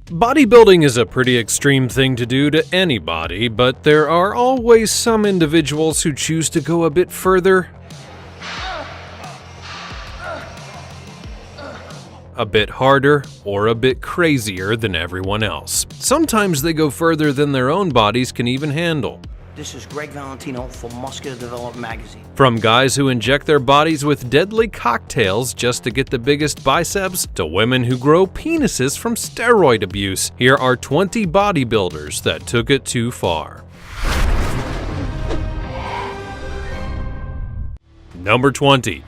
Bodybuilding is a pretty extreme thing to do to anybody, but there are always some individuals who choose to go a bit further, a bit harder, or a bit crazier than everyone else. Sometimes they go further than their own bodies can even handle. This is Greg Valentino for Muscular Development Magazine. From guys who inject their bodies with deadly cocktails just to get the biggest biceps, to women who grow penises from steroid abuse, here are 20 bodybuilders that took it too far. Number 20.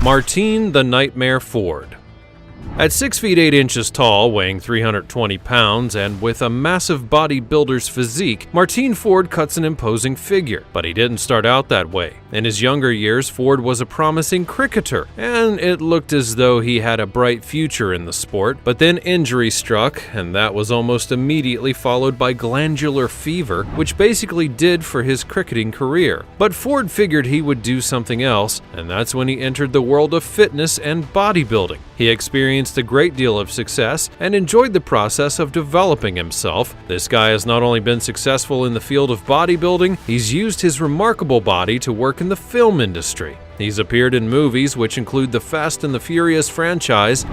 Martine the Nightmare Ford. At 6 feet 8 inches tall, weighing 320 pounds, and with a massive bodybuilder's physique, Martine Ford cuts an imposing figure. But he didn't start out that way. In his younger years, Ford was a promising cricketer, and it looked as though he had a bright future in the sport. But then injury struck, and that was almost immediately followed by glandular fever, which basically did for his cricketing career. But Ford figured he would do something else, and that's when he entered the world of fitness and bodybuilding. He experienced a great deal of success and enjoyed the process of developing himself. This guy has not only been successful in the field of bodybuilding, he's used his remarkable body to work in the film industry. He's appeared in movies which include the Fast and the Furious franchise,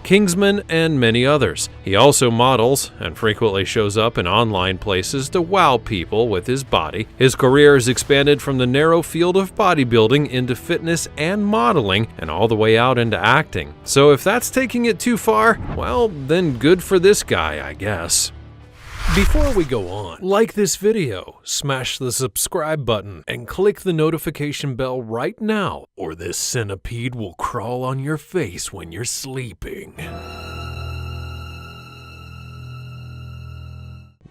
Kingsman, and many others. He also models and frequently shows up in online places to wow people with his body. His career has expanded from the narrow field of bodybuilding into fitness and modeling and all the way out into acting. So if that's taking it too far, well, then good for this guy, I guess. Before we go on, like this video, smash the subscribe button, and click the notification bell right now, or this centipede will crawl on your face when you're sleeping.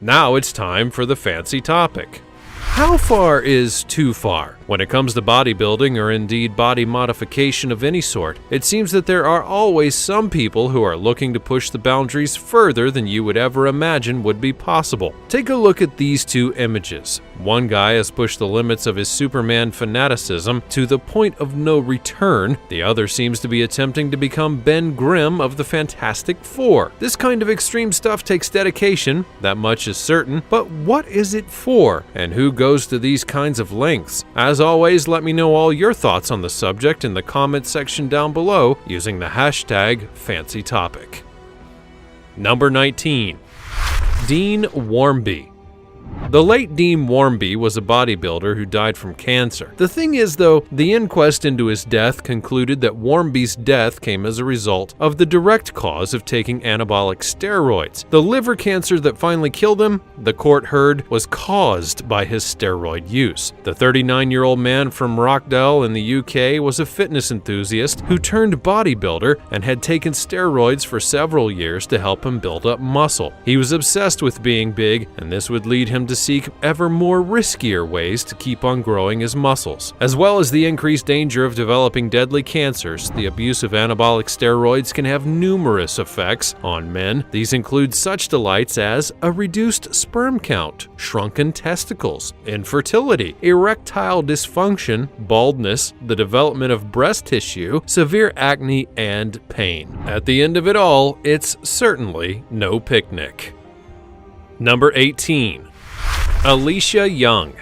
Now it's time for the fancy topic. How far is too far? When it comes to bodybuilding, or indeed body modification of any sort, it seems that there are always some people who are looking to push the boundaries further than you would ever imagine would be possible. Take a look at these two images. One guy has pushed the limits of his Superman fanaticism to the point of no return. The other seems to be attempting to become Ben Grimm of the Fantastic Four. This kind of extreme stuff takes dedication, that much is certain, but what is it for? And who goes to these kinds of lengths? As always, let me know all your thoughts on the subject in the comment section down below using the hashtag #FancyTopic. Number 19. Dean Warmby. The late Dean Warmby was a bodybuilder who died from cancer. The thing is, though, the inquest into his death concluded that Warmby's death came as a result of the direct cause of taking anabolic steroids. The liver cancer that finally killed him, the court heard, was caused by his steroid use. The 39-year-old man from Rockdale in the UK was a fitness enthusiast who turned bodybuilder and had taken steroids for several years to help him build up muscle. He was obsessed with being big, and this would lead him to seek ever more riskier ways to keep on growing his muscles. As well as the increased danger of developing deadly cancers, the abuse of anabolic steroids can have numerous effects on men. These include such delights as a reduced sperm count, shrunken testicles, infertility, erectile dysfunction, baldness, the development of breast tissue, severe acne, and pain. At the end of it all, it's certainly no picnic. Number 18. Alicia Young.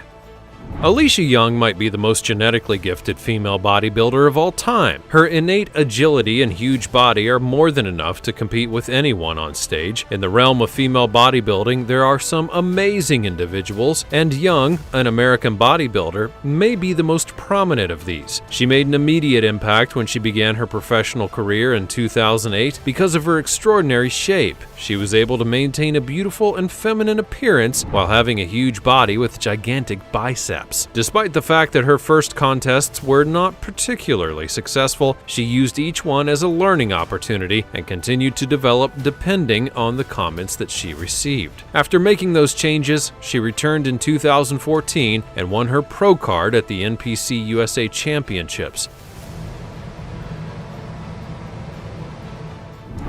Alicia Young might be the most genetically gifted female bodybuilder of all time. Her innate agility and huge body are more than enough to compete with anyone on stage. In the realm of female bodybuilding, there are some amazing individuals, and Young, an American bodybuilder, may be the most prominent of these. She made an immediate impact when she began her professional career in 2008 because of her extraordinary shape. She was able to maintain a beautiful and feminine appearance while having a huge body with gigantic biceps. Despite the fact that her first contests were not particularly successful, she used each one as a learning opportunity and continued to develop depending on the comments that she received. After making those changes, she returned in 2014 and won her pro card at the NPC USA Championships.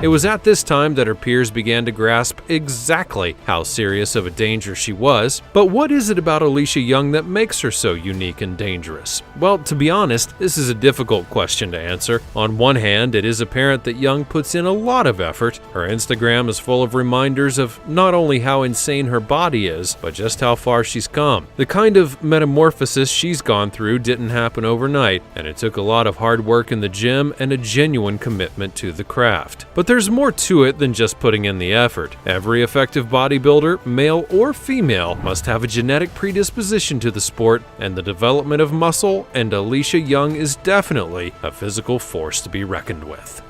It was at this time that her peers began to grasp exactly how serious of a danger she was. But what is it about Alicia Young that makes her so unique and dangerous? Well, to be honest, this is a difficult question to answer. On one hand, it is apparent that Young puts in a lot of effort. Her Instagram is full of reminders of not only how insane her body is, but just how far she's come. The kind of metamorphosis she's gone through didn't happen overnight, and it took a lot of hard work in the gym and a genuine commitment to the craft. But there's more to it than just putting in the effort. Every effective bodybuilder, male or female, must have a genetic predisposition to the sport and the development of muscle, and Alicia Young is definitely a physical force to be reckoned with.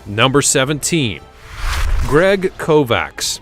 Number 17. Greg Kovacs.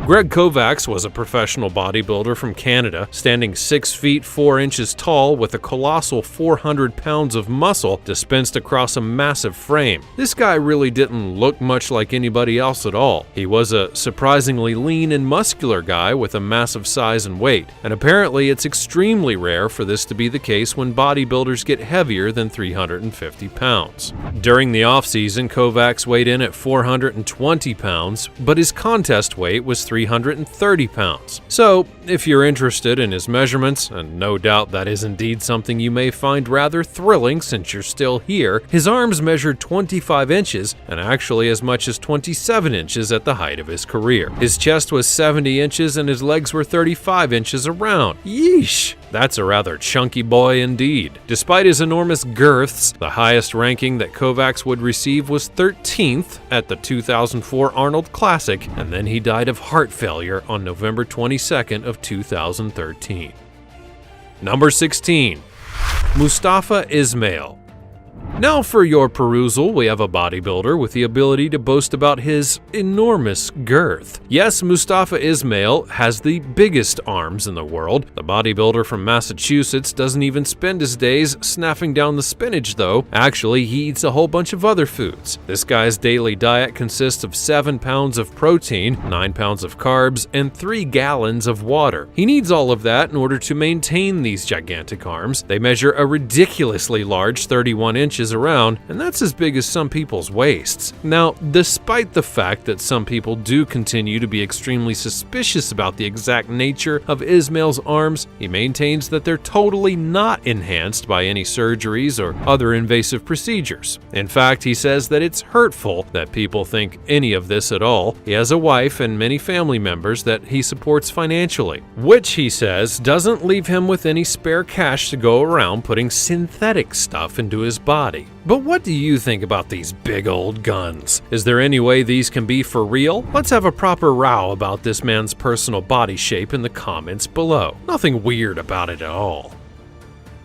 Greg Kovacs was a professional bodybuilder from Canada, standing 6 feet 4 inches tall with a colossal 400 pounds of muscle dispensed across a massive frame. This guy really didn't look much like anybody else at all. He was a surprisingly lean and muscular guy with a massive size and weight, and apparently it's extremely rare for this to be the case when bodybuilders get heavier than 350 pounds. During the off-season, Kovacs weighed in at 420 pounds, but his contest weight was 330 pounds. So, if you're interested in his measurements, and no doubt that is indeed something you may find rather thrilling since you're still here, his arms measured 25 inches and actually as much as 27 inches at the height of his career. His chest was 70 inches and his legs were 35 inches around. Yeesh! That's a rather chunky boy indeed. Despite his enormous girths, the highest ranking that Kovacs would receive was 13th at the 2004 Arnold Classic, and then he died of heart failure on November 22nd of 2013. Number 16. Mustafa Ismail. Now for your perusal, we have a bodybuilder with the ability to boast about his enormous girth. Yes, Mustafa Ismail has the biggest arms in the world. The bodybuilder from Massachusetts doesn't even spend his days snaffing down the spinach though. Actually, he eats a whole bunch of other foods. This guy's daily diet consists of 7 pounds of protein, 9 pounds of carbs, and 3 gallons of water. He needs all of that in order to maintain these gigantic arms. They measure a ridiculously large 31 inches around, and that's as big as some people's waists. Now, despite the fact that some people do continue to be extremely suspicious about the exact nature of Ismail's arms, he maintains that they're totally not enhanced by any surgeries or other invasive procedures. In fact, he says that it's hurtful that people think any of this at all. He has a wife and many family members that he supports financially, which he says doesn't leave him with any spare cash to go around putting synthetic stuff into his body. But what do you think about these big old guns? Is there any way these can be for real? Let's have a proper row about this man's personal body shape in the comments below. Nothing weird about it at all.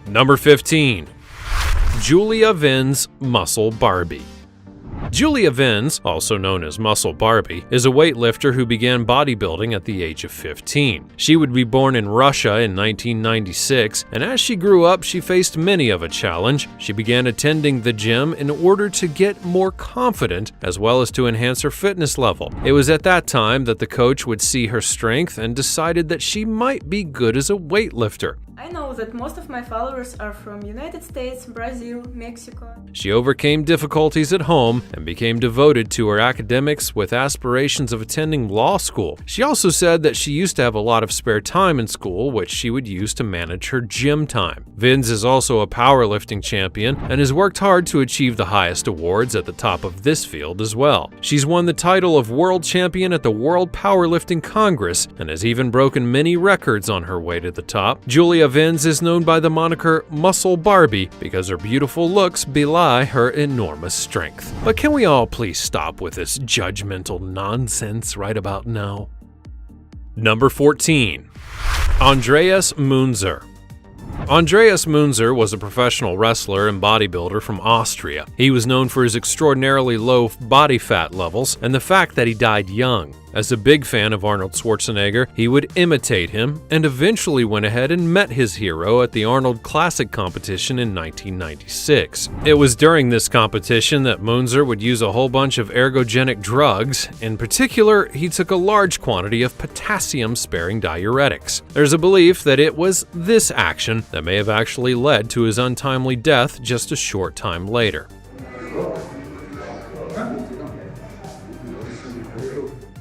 Number 15. Julia Vin's Muscle Barbie. Julia Vins, also known as Muscle Barbie, is a weightlifter who began bodybuilding at the age of 15. She would be born in Russia in 1996, and as she grew up, she faced many of a challenge. She began attending the gym in order to get more confident, as well as to enhance her fitness level. It was at that time that the coach would see her strength and decided that she might be good as a weightlifter. I know that most of my followers are from United States, Brazil, Mexico. She overcame difficulties at home and became devoted to her academics with aspirations of attending law school. She also said that she used to have a lot of spare time in school, which she would use to manage her gym time. Vins is also a powerlifting champion and has worked hard to achieve the highest awards at the top of this field as well. She's won the title of World Champion at the World Powerlifting Congress and has even broken many records on her way to the top. Julia Vins is known by the moniker Muscle Barbie because her beautiful looks belie her enormous strength. But can we all please stop with this judgmental nonsense right about now? Number 14. Andreas Munzer. Andreas Munzer was a professional wrestler and bodybuilder from Austria. He was known for his extraordinarily low body fat levels and the fact that he died young. As a big fan of Arnold Schwarzenegger, he would imitate him and eventually went ahead and met his hero at the Arnold Classic competition in 1996. It was during this competition that Munzer would use a whole bunch of ergogenic drugs. In particular, he took a large quantity of potassium-sparing diuretics. There's a belief that it was this action that may have actually led to his untimely death just a short time later.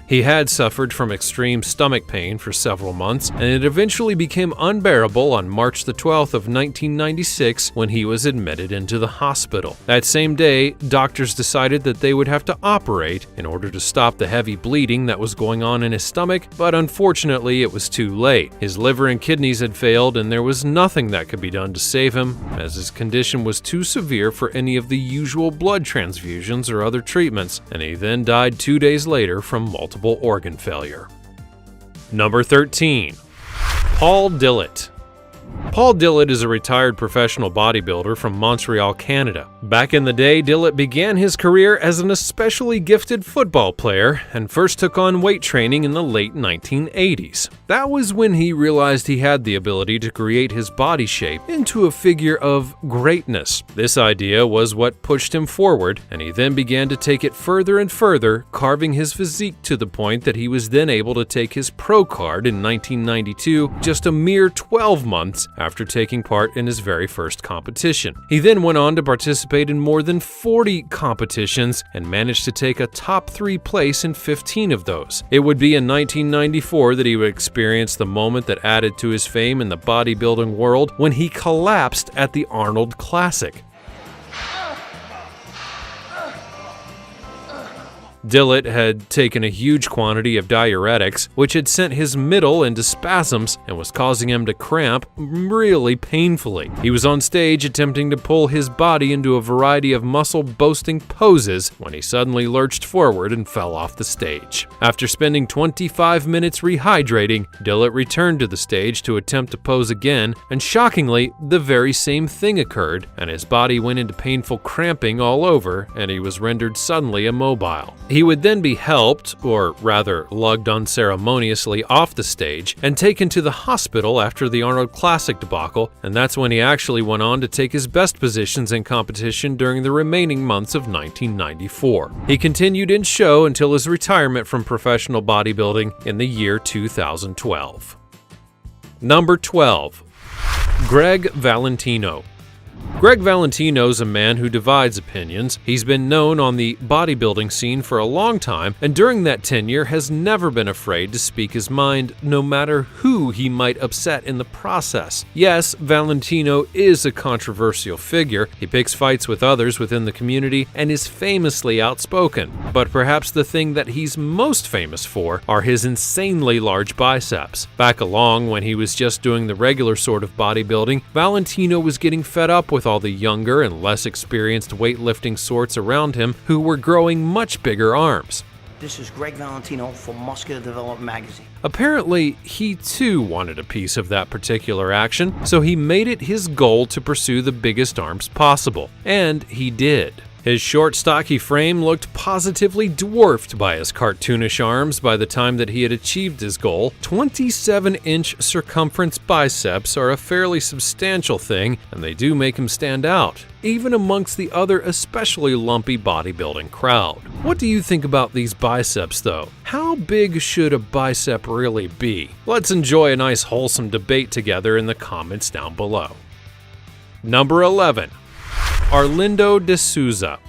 He had suffered from extreme stomach pain for several months, and it eventually became unbearable on March the 12th of 1996 when he was admitted into the hospital. That same day, doctors decided that they would have to operate in order to stop the heavy bleeding that was going on in his stomach, but unfortunately it was too late. His liver and kidneys had failed, and there was nothing that could be done to save him, as his condition was too severe for any of the usual blood transfusions or other treatments, and he then died 2 days later from multiple organ failure. Number 13. Paul Dillett. Paul Dillett is a retired professional bodybuilder from Montreal, Canada. Back in the day, Dillett began his career as an especially gifted football player and first took on weight training in the late 1980s. That was when he realized he had the ability to create his body shape into a figure of greatness. This idea was what pushed him forward, and he then began to take it further and further, carving his physique to the point that he was then able to take his pro card in 1992, just a mere 12 months after taking part in his very first competition. He then went on to participate in more than 40 competitions and managed to take a top 3 place in 15 of those. It would be in 1994 that he would experience the moment that added to his fame in the bodybuilding world when he collapsed at the Arnold Classic. Dillett had taken a huge quantity of diuretics, which had sent his middle into spasms and was causing him to cramp really painfully. He was on stage attempting to pull his body into a variety of muscle-boasting poses when he suddenly lurched forward and fell off the stage. After spending 25 minutes rehydrating, Dillett returned to the stage to attempt to pose again, and shockingly, the very same thing occurred, and his body went into painful cramping all over, and he was rendered suddenly immobile. He would then be helped, or rather lugged unceremoniously off the stage, and taken to the hospital after the Arnold Classic debacle, and that's when he actually went on to take his best positions in competition during the remaining months of 1994. He continued in show until his retirement from professional bodybuilding in the year 2012. Number 12. Greg Valentino. Greg Valentino is a man who divides opinions. He's been known on the bodybuilding scene for a long time, and during that tenure has never been afraid to speak his mind, no matter who he might upset in the process. Yes, Valentino is a controversial figure. He picks fights with others within the community and is famously outspoken. But perhaps the thing that he's most famous for are his insanely large biceps. Back along when he was just doing the regular sort of bodybuilding, Valentino was getting fed up with all the younger and less experienced weightlifting sorts around him who were growing much bigger arms. This is Greg Valentino for Muscular Development Magazine. Apparently, he too wanted a piece of that particular action, so he made it his goal to pursue the biggest arms possible. And he did. His short, stocky frame looked positively dwarfed by his cartoonish arms by the time that he had achieved his goal. 27-inch circumference biceps are a fairly substantial thing, and they do make him stand out, even amongst the other especially lumpy bodybuilding crowd. What do you think about these biceps, though? How big should a bicep really be? Let's enjoy a nice wholesome debate together in the comments down below. Number 11. Arlindo de Souza.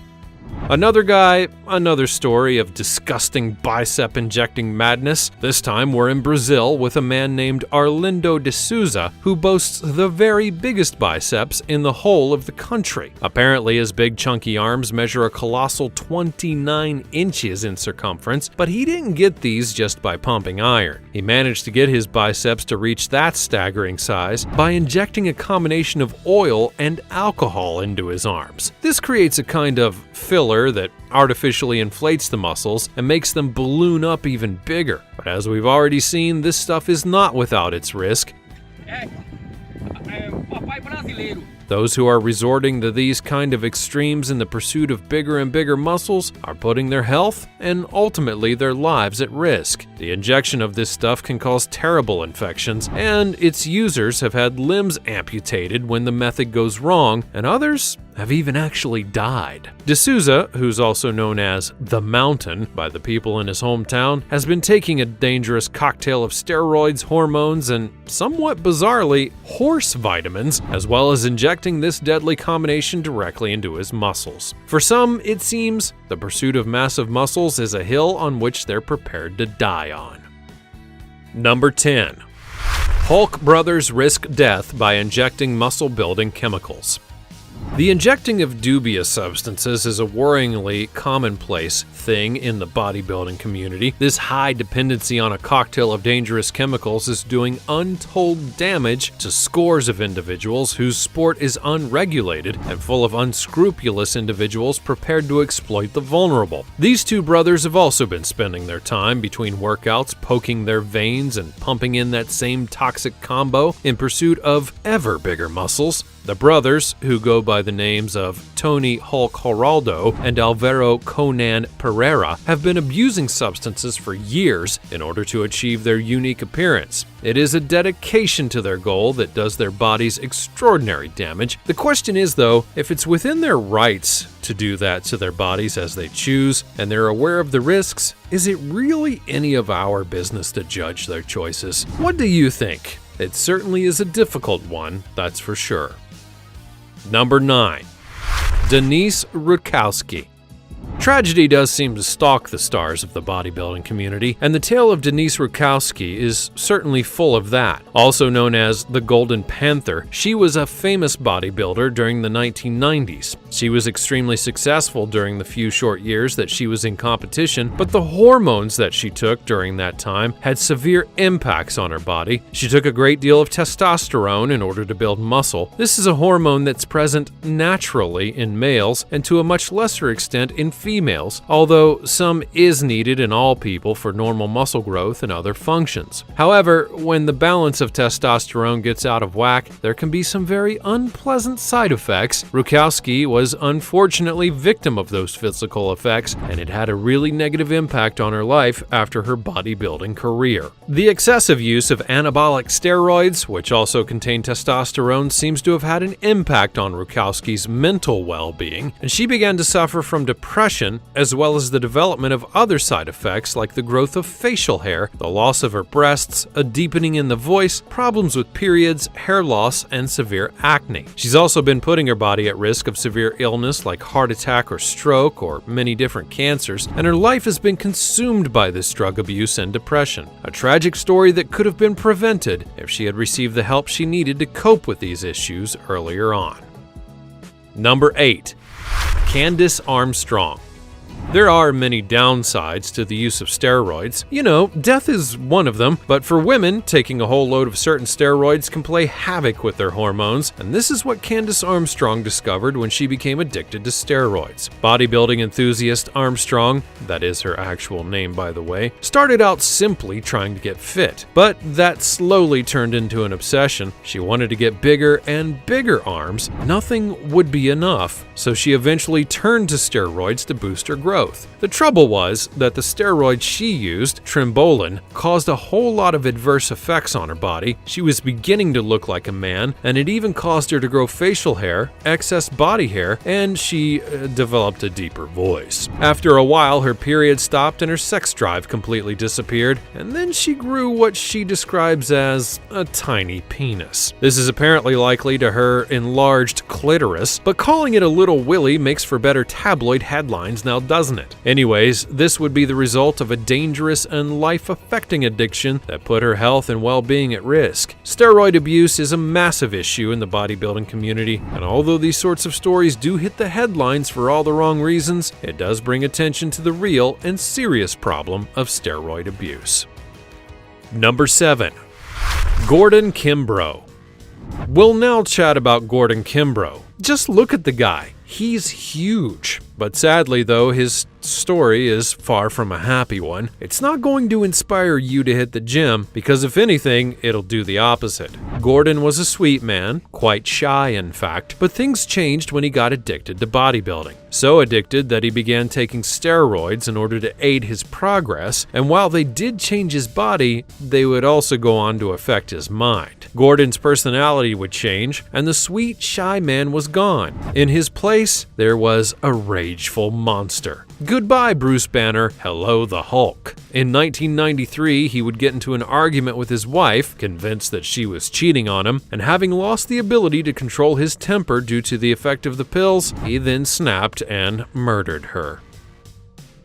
Another guy, another story of disgusting bicep-injecting madness. This time we're in Brazil with a man named Arlindo de Souza who boasts the very biggest biceps in the whole of the country. Apparently his big chunky arms measure a colossal 29 inches in circumference, but he didn't get these just by pumping iron. He managed to get his biceps to reach that staggering size by injecting a combination of oil and alcohol into his arms. This creates a kind of filler that artificially inflates the muscles and makes them balloon up even bigger. But as we've already seen, this stuff is not without its risk. Those who are resorting to these kind of extremes in the pursuit of bigger and bigger muscles are putting their health and ultimately their lives at risk. The injection of this stuff can cause terrible infections, and its users have had limbs amputated when the method goes wrong, and others have even actually died. De Souza, who's also known as the Mountain by the people in his hometown, has been taking a dangerous cocktail of steroids, hormones, and somewhat bizarrely, horse vitamins, as well as injecting this deadly combination directly into his muscles. For some, it seems the pursuit of massive muscles is a hill on which they're prepared to die on. Number 10. Hulk brothers risk death by injecting muscle-building chemicals. The injecting of dubious substances is a worryingly commonplace thing in the bodybuilding community. This high dependency on a cocktail of dangerous chemicals is doing untold damage to scores of individuals whose sport is unregulated and full of unscrupulous individuals prepared to exploit the vulnerable. These two brothers have also been spending their time between workouts poking their veins and pumping in that same toxic combo in pursuit of ever bigger muscles. The brothers, who go by the names of Tony Hulk Geraldo and Alvaro Conan Pereira, have been abusing substances for years in order to achieve their unique appearance. It is a dedication to their goal that does their bodies extraordinary damage. The question is, though, if it's within their rights to do that to their bodies as they choose, and they're aware of the risks, is it really any of our business to judge their choices? What do you think? It certainly is a difficult one, that's for sure. Number 9. Denise Rudkowski. Tragedy does seem to stalk the stars of the bodybuilding community, and the tale of Denise Rudkowski is certainly full of that. Also known as the Golden Panther, she was a famous bodybuilder during the 1990s. She was extremely successful during the few short years that she was in competition, but the hormones that she took during that time had severe impacts on her body. She took a great deal of testosterone in order to build muscle. This is a hormone that's present naturally in males and to a much lesser extent in females, although some is needed in all people for normal muscle growth and other functions. However, when the balance of testosterone gets out of whack, there can be some very unpleasant side effects. Rudkowski was unfortunately victim of those physical effects, and it had a really negative impact on her life after her bodybuilding career. The excessive use of anabolic steroids, which also contain testosterone, seems to have had an impact on Rudkowski's mental well-being, and she began to suffer from depression as well as the development of other side effects like the growth of facial hair, the loss of her breasts, a deepening in the voice, problems with periods, hair loss, and severe acne. She's also been putting her body at risk of severe illness like heart attack or stroke or many different cancers, and her life has been consumed by this drug abuse and depression. A tragic story that could have been prevented if she had received the help she needed to cope with these issues earlier on. Number 8. Candace Armstrong. There are many downsides to the use of steroids. You know, death is one of them, but for women, taking a whole load of certain steroids can play havoc with their hormones, and this is what Candace Armstrong discovered when she became addicted to steroids. Bodybuilding enthusiast Armstrong, that is her actual name by the way, started out simply trying to get fit, but that slowly turned into an obsession. She wanted to get bigger and bigger arms. Nothing would be enough, so she eventually turned to steroids to boost her growth. The trouble was that the steroid she used, Trimbolin, caused a whole lot of adverse effects on her body. She was beginning to look like a man, and it even caused her to grow facial hair, excess body hair, and she developed a deeper voice. After a while, her period stopped and her sex drive completely disappeared, and then she grew what she describes as a tiny penis. This is apparently likely to her enlarged clitoris, but calling it a little willy makes for better tabloid headlines now, doesn't it? Anyways, this would be the result of a dangerous and life-affecting addiction that put her health and well-being at risk. Steroid abuse is a massive issue in the bodybuilding community, and although these sorts of stories do hit the headlines for all the wrong reasons, it does bring attention to the real and serious problem of steroid abuse. Number 7. Gordon Kimbrough. We'll now chat about Gordon Kimbrough. Just look at the guy. He's huge. But sadly, though, his story is far from a happy one. It's not going to inspire you to hit the gym, because if anything, it'll do the opposite. Gordon was a sweet man, quite shy in fact, but things changed when he got addicted to bodybuilding. So addicted that he began taking steroids in order to aid his progress, and while they did change his body, they would also go on to affect his mind. Gordon's personality would change, and the sweet, shy man was gone. In his place, there was a rageful monster. Goodbye, Bruce Banner. Hello, the Hulk. In 1993, he would get into an argument with his wife, convinced that she was cheating on him, and having lost the ability to control his temper due to the effect of the pills, he then snapped and murdered her.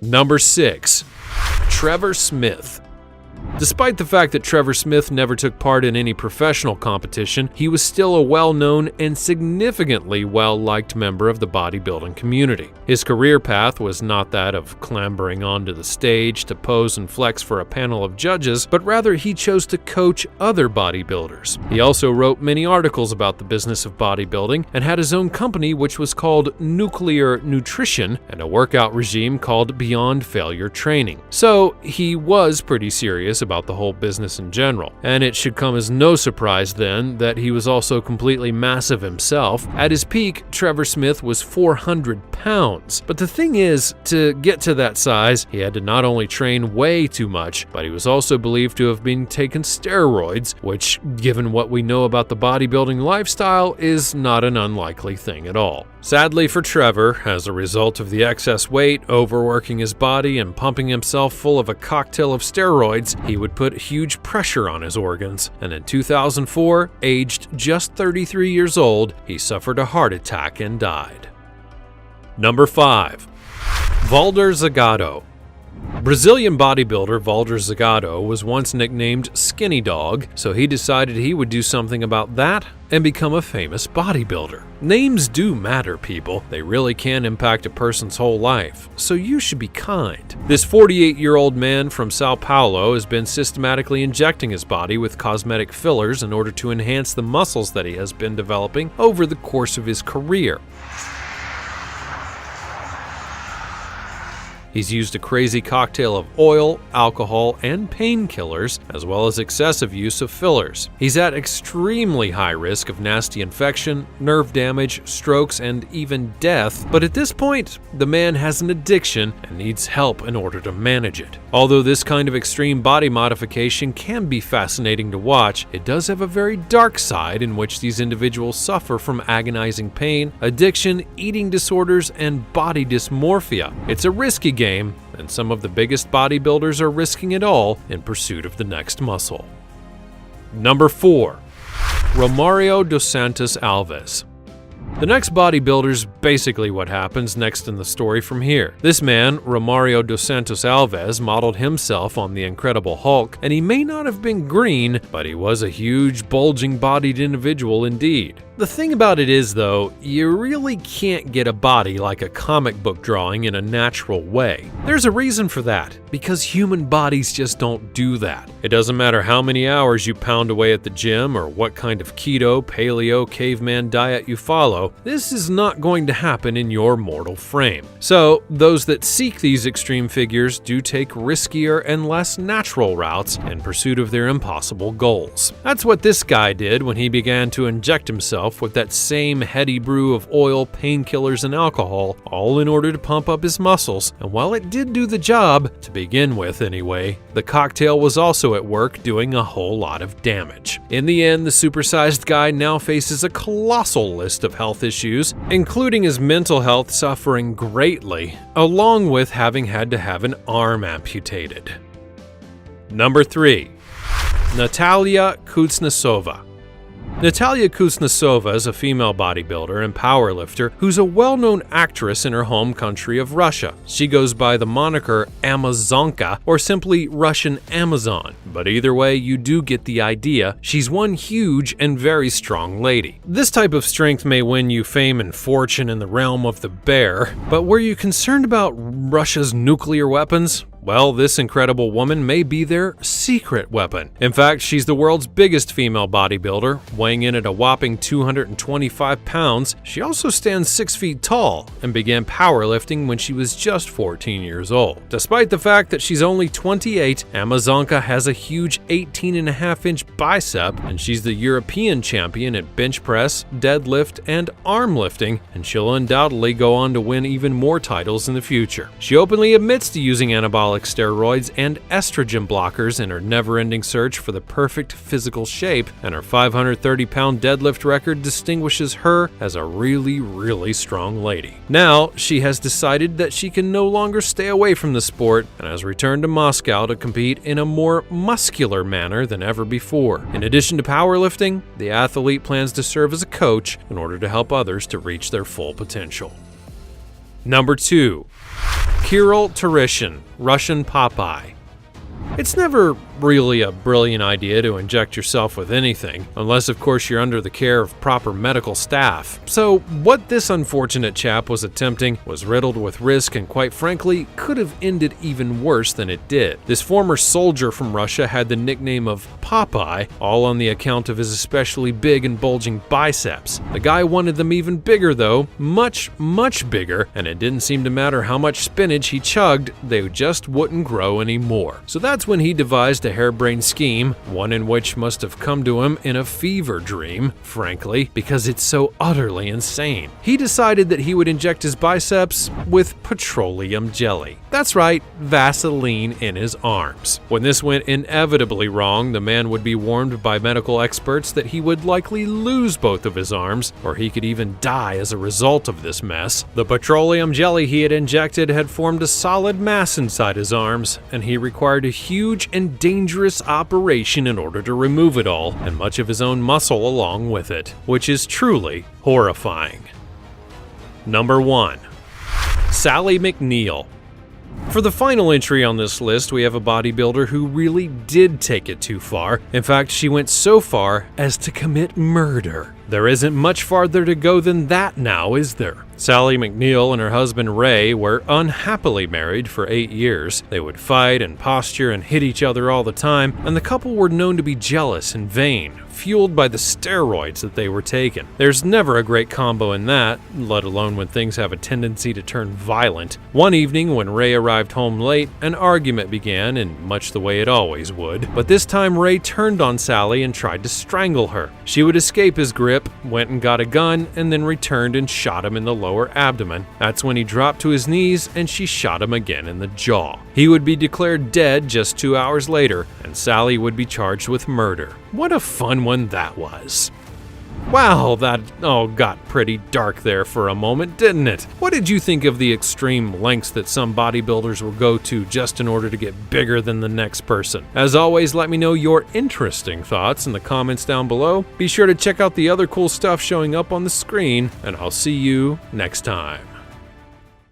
Number 6. Trevor Smith. Despite the fact that Trevor Smith never took part in any professional competition, he was still a well-known and significantly well-liked member of the bodybuilding community. His career path was not that of clambering onto the stage to pose and flex for a panel of judges, but rather he chose to coach other bodybuilders. He also wrote many articles about the business of bodybuilding and had his own company which was called Nuclear Nutrition and a workout regime called Beyond Failure Training. So he was pretty serious about the whole business in general, and it should come as no surprise then that he was also completely massive himself. At his peak, Trevor Smith was 400 pounds, but the thing is, to get to that size, he had to not only train way too much, but he was also believed to have been taking steroids, which, given what we know about the bodybuilding lifestyle, is not an unlikely thing at all. Sadly for Trevor, as a result of the excess weight, overworking his body, and pumping himself full of a cocktail of steroids, he would put huge pressure on his organs, and in 2004, aged just 33 years old, he suffered a heart attack and died. Number 5. Valdir Zagatto. Brazilian bodybuilder Valdir Zagatto was once nicknamed Skinny Dog, so he decided he would do something about that and become a famous bodybuilder. Names do matter, people. They really can impact a person's whole life, so you should be kind. This 48-year-old man from Sao Paulo has been systematically injecting his body with cosmetic fillers in order to enhance the muscles that he has been developing over the course of his career. He's used a crazy cocktail of oil, alcohol, and painkillers, as well as excessive use of fillers. He's at extremely high risk of nasty infection, nerve damage, strokes, and even death, but at this point, the man has an addiction and needs help in order to manage it. Although this kind of extreme body modification can be fascinating to watch, it does have a very dark side in which these individuals suffer from agonizing pain, addiction, eating disorders, and body dysmorphia. It's a risky game, and some of the biggest bodybuilders are risking it all in pursuit of the next muscle. Number 4. Romario dos Santos Alves. The next bodybuilder is basically what happens next in the story from here. This man, Romario dos Santos Alves, modeled himself on the Incredible Hulk, and he may not have been green, but he was a huge, bulging-bodied individual indeed. The thing about it is, though, you really can't get a body like a comic book drawing in a natural way. There's a reason for that, because human bodies just don't do that. It doesn't matter how many hours you pound away at the gym or what kind of keto, paleo, caveman diet you follow, this is not going to happen in your mortal frame. So, those that seek these extreme figures do take riskier and less natural routes in pursuit of their impossible goals. That's what this guy did when he began to inject himself with that same heady brew of oil, painkillers, and alcohol, all in order to pump up his muscles. And while it did do the job, to begin with anyway, the cocktail was also at work doing a whole lot of damage. In the end, the supersized guy now faces a colossal list of health issues, including his mental health suffering greatly, along with having had to have an arm amputated. Number 3. Natalia Kuznetsova. Natalia Kuznetsova is a female bodybuilder and powerlifter who's a well-known actress in her home country of Russia. She goes by the moniker Amazonka, or simply Russian Amazon. But either way, you do get the idea. She's one huge and very strong lady. This type of strength may win you fame and fortune in the realm of the bear, but were you concerned about Russia's nuclear weapons? Well, this incredible woman may be their secret weapon. In fact, she's the world's biggest female bodybuilder, weighing in at a whopping 225 pounds. She also stands 6 feet tall and began powerlifting when she was just 14 years old. Despite the fact that she's only 28, Amazonka has a huge 18.5-inch bicep, and she's the European champion at bench press, deadlift, and arm lifting, and she'll undoubtedly go on to win even more titles in the future. She openly admits to using anabolic steroids and estrogen blockers in her never-ending search for the perfect physical shape, and her 530-pound deadlift record distinguishes her as a really strong lady. Now, she has decided that she can no longer stay away from the sport and has returned to Moscow to compete in a more muscular manner than ever before. In addition to powerlifting, the athlete plans to serve as a coach in order to help others to reach their full potential. Number 2. Kirill Turishin, Russian Popeye. It's never really a brilliant idea to inject yourself with anything, unless of course you're under the care of proper medical staff. So what this unfortunate chap was attempting was riddled with risk and quite frankly could have ended even worse than it did. This former soldier from Russia had the nickname of Popeye, all on the account of his especially big and bulging biceps. The guy wanted them even bigger though, much bigger, and it didn't seem to matter how much spinach he chugged, they just wouldn't grow anymore. So that's when he devised a harebrained scheme, one in which must have come to him in a fever dream, frankly, because it's so utterly insane. He decided that he would inject his biceps with petroleum jelly. That's right, Vaseline in his arms. When this went inevitably wrong, the man would be warned by medical experts that he would likely lose both of his arms, or he could even die as a result of this mess. The petroleum jelly he had injected had formed a solid mass inside his arms, and he required a huge and dangerous operation in order to remove it all, and much of his own muscle along with it, which is truly horrifying. Number 1. Sally McNeil. For the final entry on this list, we have a bodybuilder who really did take it too far. In fact, she went so far as to commit murder. There isn't much farther to go than that now, is there? Sally McNeil and her husband Ray were unhappily married for 8 years. They would fight and posture and hit each other all the time, and the couple were known to be jealous and vain, fueled by the steroids that they were taking. There's never a great combo in that, let alone when things have a tendency to turn violent. One evening when Ray arrived home late, an argument began in much the way it always would. But this time Ray turned on Sally and tried to strangle her. She would escape his grip, went and got a gun, and then returned and shot him in the lower abdomen. That's when he dropped to his knees and she shot him again in the jaw. He would be declared dead just 2 hours later, and Sally would be charged with murder. What a fun one that was. Wow, that all got pretty dark there for a moment, didn't it? What did you think of the extreme lengths that some bodybuilders will go to just in order to get bigger than the next person? As always, let me know your interesting thoughts in the comments down below. Be sure to check out the other cool stuff showing up on the screen, and I'll see you next time.